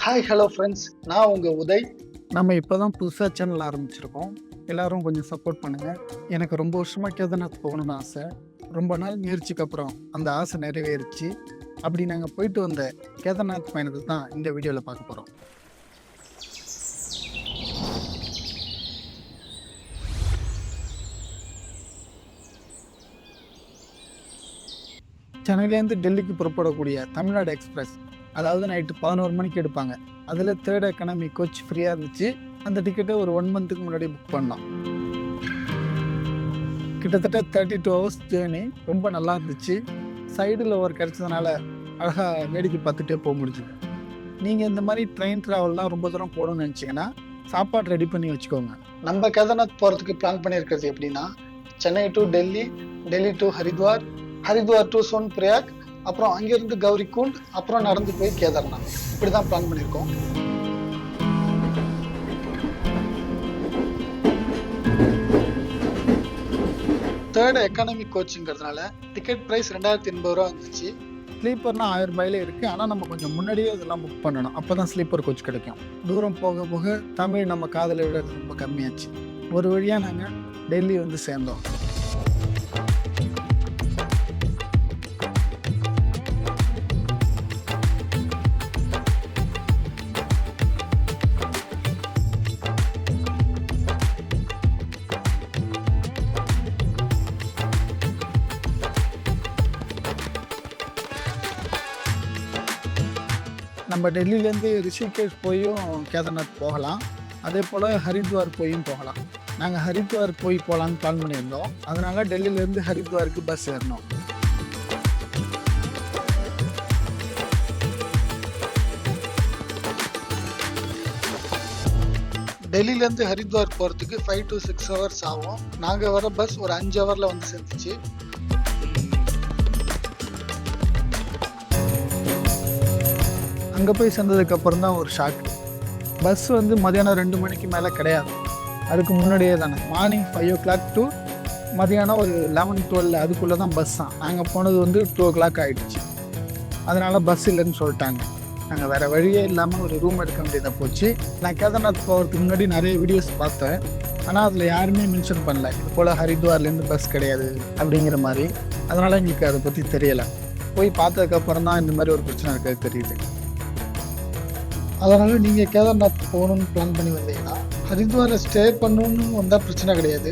Hi hello friends, நான் உங்கள் உதய். நம்ம இப்போ தான் புதுசாக சேனல் ஆரம்பிச்சிருக்கோம். எல்லோரும் கொஞ்சம் சப்போர்ட் பண்ணுங்கள். எனக்கு ரொம்ப வருஷமாக கேதார்நாத் போகணுன்னு ஆசை. ரொம்ப நாள் முயற்சிக்கு அப்புறம் அந்த ஆசை நிறைவேறிச்சு. அப்படி நாங்கள் போயிட்டு வந்த கேதார்நாத் பயணத்தை தான் இந்த வீடியோவில் பார்க்க போகிறோம். சென்னையிலேருந்து டெல்லிக்கு புறப்படக்கூடிய தமிழ்நாடு எக்ஸ்பிரஸ், அதாவது நைட்டு 11 மணிக்கு எடுப்பாங்க. அதில் 3rd எக்கனாமி கோச் ஃப்ரீயாக இருந்துச்சு. அந்த டிக்கெட்டை ஒரு 1 மந்த்துக்கு முன்னாடி புக் பண்ணோம். கிட்டத்தட்ட 32 ஹவர்ஸ் ஜேர்னி. ரொம்ப நல்லா இருந்துச்சு. சைடில் ஒரு கிடச்சதுனால அழகாக வேடிக்கை பார்த்துட்டே போக முடிஞ்சுது. நீங்கள் இந்த மாதிரி ட்ரெயின் ட்ராவல்லாம் ரொம்ப தூரம் போகணும்னு நினச்சிங்கன்னா சாப்பாடு ரெடி பண்ணி வச்சுக்கோங்க. நம்ம கேதார்நாத் போகிறதுக்கு பிளான் பண்ணியிருக்கிறது எப்படின்னா, Chennai to Delhi, Delhi to Haridwar, Haridwar to Sonprayag, அப்புறம் அங்கேருந்து கௌரிகுண்ட், அப்புறம் நடந்து போய் கேதார்நாத். இப்படி தான் பிளான் பண்ணியிருக்கோம். தேர்ட் எக்கானமி கோச்சுங்கிறதுனால டிக்கெட் ப்ரைஸ் 2080 ரூபா வந்துச்சு. ஸ்லீப்பர்னா 1000 ரூபாயிலே இருக்குது. ஆனால் நம்ம கொஞ்சம் முன்னாடியே இதெல்லாம் புக் பண்ணணும். அப்போ தான் ஸ்லீப்பர் கோச் கிடைக்கும். தூரம் போக போக தமிழ் நம்ம காதலை விட ரொம்ப கம்மியாச்சு. ஒரு வழியாக நாங்கள் டெல்லி வந்து சேர்ந்தோம். நம்ம டெல்லியிலேருந்து ரிஷிகேஷ் போயும் கேதார்நாத் போகலாம். அதே போல் ஹரித்வார் போயும் போகலாம். நாங்கள் ஹரித்வார் போகலான்னு பிளான் பண்ணியிருந்தோம். அதனால் டெல்லியிலேருந்து ஹரித்வாருக்கு பஸ் ஏறினோம். டெல்லியிலேருந்து ஹரித்வார் போகிறதுக்கு 5 to 6 ஹவர்ஸ் ஆகும். நாங்கள் வர பஸ் ஒரு 5 ஹவரில் வந்து சேர்ந்துச்சு. அங்கே போய் சேர்ந்ததுக்கப்புறம் தான் ஒரு ஷாக். பஸ் வந்து மதியானம் 2 மணிக்கு மேலே கிடையாது. அதுக்கு முன்னாடியே தானே மார்னிங் 5 o'clock டு மதியானம் ஒரு 11-12 அதுக்குள்ளே தான் பஸ் தான். நாங்கள் போனது வந்து 2 o'clock ஆகிடுச்சு. அதனால் பஸ் இல்லைன்னு சொல்லிட்டாங்க. நாங்கள் வேறு வழியே இல்லாமல் ஒரு ரூம் எடுக்க வேண்டியதாக போச்சு. நான் கேதார்நாத் போகிறதுக்கு முன்னாடி நிறைய வீடியோஸ் பார்த்தேன். ஆனால் அதில் யாருமே மென்ஷன் பண்ணல இது போல் ஹரித்வார்லேருந்து பஸ் கிடையாது அப்படிங்கிற மாதிரி. அதனால் எங்களுக்கு அதை பற்றி தெரியலை. போய் பார்த்ததுக்கப்புறம் தான் இந்த மாதிரி ஒரு பிரச்சனை இருக்கிறது தெரியுது. அதனால் நீங்கள் கேதார்நாத் போகணுன்னு பிளான் பண்ணி வந்தீங்கன்னா ஹரித்வாரில் ஸ்டே பண்ணணுன்னு வந்தால் பிரச்சனை கிடையாது.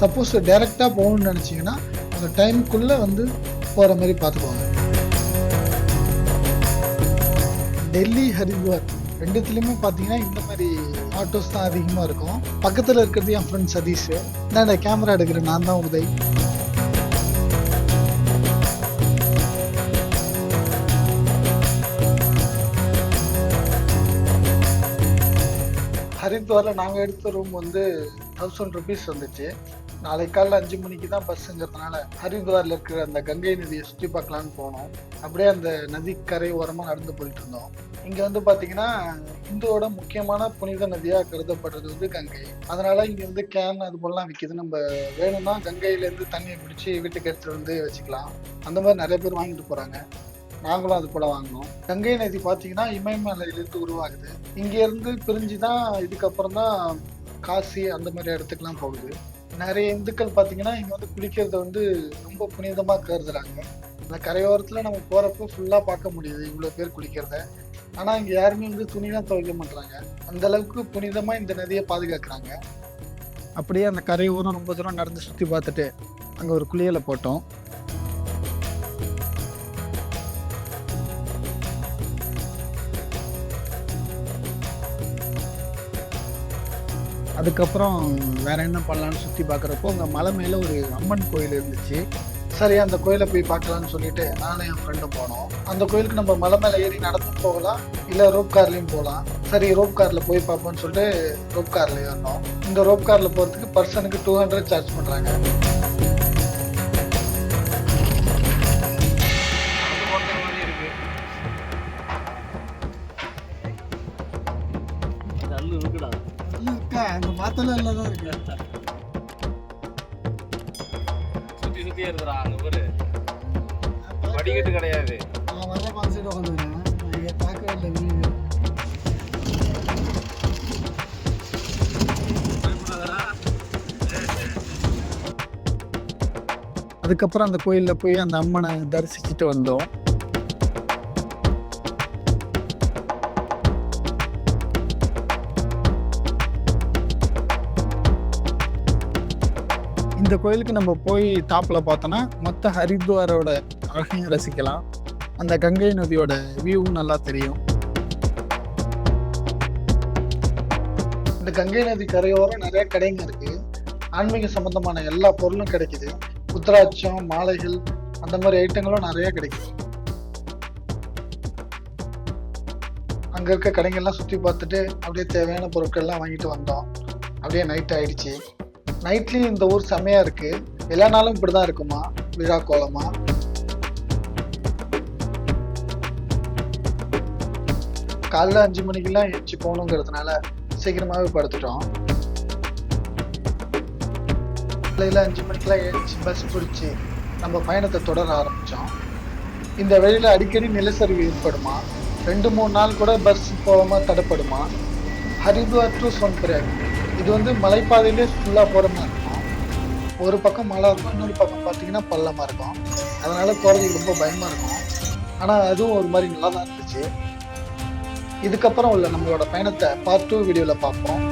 சப்போஸ் டைரெக்டாக போகணுன்னு நினச்சிங்கன்னா அந்த டைமுக்குள்ளே வந்து போகிற மாதிரி பார்த்துக்கோங்க. டெல்லி ஹரித்வார் ரெண்டுத்துலேயுமே பார்த்தீங்கன்னா இந்த மாதிரி ஆட்டோஸ் தான் அதிகமாக இருக்கும். பக்கத்தில் இருக்கிறது என் ஃப்ரெண்ட் சதீஷ். நான் கேமரா எடுக்கிறேன். நான் தான் உதய். ஹரித்வாரில் நாங்கள் எடுத்த ரூம் வந்து 1000 rupees வந்துச்சு. நாளைக்கு காலையில் 5 மணிக்கு தான் பஸ்ஸுங்கிறதுனால ஹரித்வாரில் இருக்கிற அந்த கங்கை நதியை சுற்றி பார்க்கலான்னு போனோம். அப்படியே அந்த நதிக்கரை ஓரமாக நடந்து போயிட்டு இருந்தோம். இங்கே வந்து பார்த்தீங்கன்னா இந்துவோட முக்கியமான புனித நதியாக கருதப்படுறது வந்து கங்கை. அதனால இங்கே வந்து கேன் அது போலலாம் விற்கிது. நம்ம வேணும்னா கங்கையிலேருந்து தண்ணியை பிடிச்சி வீட்டுக்கு எடுத்துகிட்டு வந்து வச்சுக்கலாம். அந்த மாதிரி நிறைய பேர் வாங்கிட்டு போகிறாங்க. நாங்களும் அது போல வாங்கினோம். கங்கை நதி பார்த்தீங்கன்னா இமயமலையிலேருந்து உருவாகுது. இங்கேருந்து பிரிஞ்சு தான் இதுக்கப்புறம் தான் காசி அந்த மாதிரி இடத்துக்குலாம் போகுது. நிறைய இந்துக்கள் பார்த்தீங்கன்னா இங்கே வந்து குளிக்கிறத வந்து ரொம்ப புனிதமாக கருதுறாங்க. அந்த கரையோரத்தில் நம்ம போகிறப்போ ஃபுல்லாக பார்க்க முடியுது இவ்வளோ பேர் குளிக்கிறத. ஆனால் இங்கே யாருமே வந்து துணிலாம் துவைக்க மாட்டாங்க. அந்த அளவுக்கு புனிதமாக இந்த நதியை பாதுகாக்கிறாங்க. அப்படியே அந்த கரையோரம் ரொம்ப தூரம் நடந்து சுற்றி பார்த்துட்டு அங்கே ஒரு குளியலை போட்டோம். அதுக்கப்புறம் வேறு என்ன பண்ணலான்னு சுற்றி பார்க்குறப்போ அங்கே மலை மேலே ஒரு அம்மன் கோயில் இருந்துச்சு. சரி, அந்த கோயிலை போய் பார்க்கலான்னு சொல்லிட்டு நானும் என் ஃப்ரெண்டும் போனோம். அந்த கோயிலுக்கு நம்ம மலை மேலே ஏறி நடந்து போகலாம், இல்லை ரோப் கார்லேயும் போகலாம். சரி, ரோப் காரில் போய் பார்ப்போம்னு சொல்லிட்டு ரோப் காரில் ஏறினோம். இந்த ரோப் காரில் போகிறதுக்கு பர்சனுக்கு 200 சார்ஜ் பண்ணுறாங்க. அங்கே பார்த்தாலும் நல்லா தான் இருக்கு. சுற்றி சுற்றி இருக்கிறா அங்கே ஒரு படிக்கட்டு கிடையாது. நான் வர பார்த்துட்டு உட்காந்துக்கிறேன். பார்க்கவே இல்லை. அதுக்கப்புறம் அந்த கோயிலில் போய் அந்த அம்மனை தரிசிச்சுட்டு வந்தோம். இந்த கோயிலுக்கு நம்ம போய் டாப்பில் பார்த்தோன்னா மொத்த ஹரித்வாரோட அழகையும் ரசிக்கலாம். அந்த கங்கை நதியோட வியூவும் நல்லா தெரியும். இந்த கங்கை நதி கரையோரம் நிறைய கடைங்க இருக்கு. ஆன்மீக சம்பந்தமான எல்லா பொருளும் கிடைக்குது. உத்தராட்சம், மாலைகள், அந்த மாதிரி ஐட்டங்களும் நிறைய கிடைக்குது. அங்க இருக்க கடைங்கள்லாம் சுற்றி பார்த்துட்டு அப்படியே தேவையான பொருட்கள்லாம் வாங்கிட்டு வந்தோம். அப்படியே நைட் ஆயிடுச்சு. நைட்லயும் இந்த ஊர் செமையா இருக்கு. எல்லா நாளும் இப்படிதான் இருக்குமா விழா கோலமா? காலைல 5 மணிக்கெல்லாம் எழுச்சி போகணுங்கிறதுனால சீக்கிரமாவே படுத்துட்டோம். காலையில 5 மணிக்கெல்லாம் எழுச்சி பஸ் பிடிச்சி நம்ம பயணத்தை தொடர ஆரம்பிச்சோம். இந்த வழியில அடிக்கடி நிலச்சரிவு ஏற்படுமா? 2-3 நாள் கூட பஸ் போகாம தடைப்படுமா? ஹரித்வார் டு சோன்பர்யாக் இது வந்து மலைப்பாதையிலே ஃபுல்லா போற மாதிரி இருக்கும். ஒரு பக்கம் மலை இருக்கும், இன்னொரு பக்கம் பார்த்தீங்கன்னா பள்ளமா இருக்கும். அதனால போறதுக்கு ரொம்ப பயமா இருக்கும். ஆனா அதுவும் ஒரு மாதிரி நல்லா தான் இருந்துச்சு. இதுக்கப்புறம் உள்ள நம்மளோட பயணத்தை பார்ட் 2 வீடியோல பார்ப்போம்.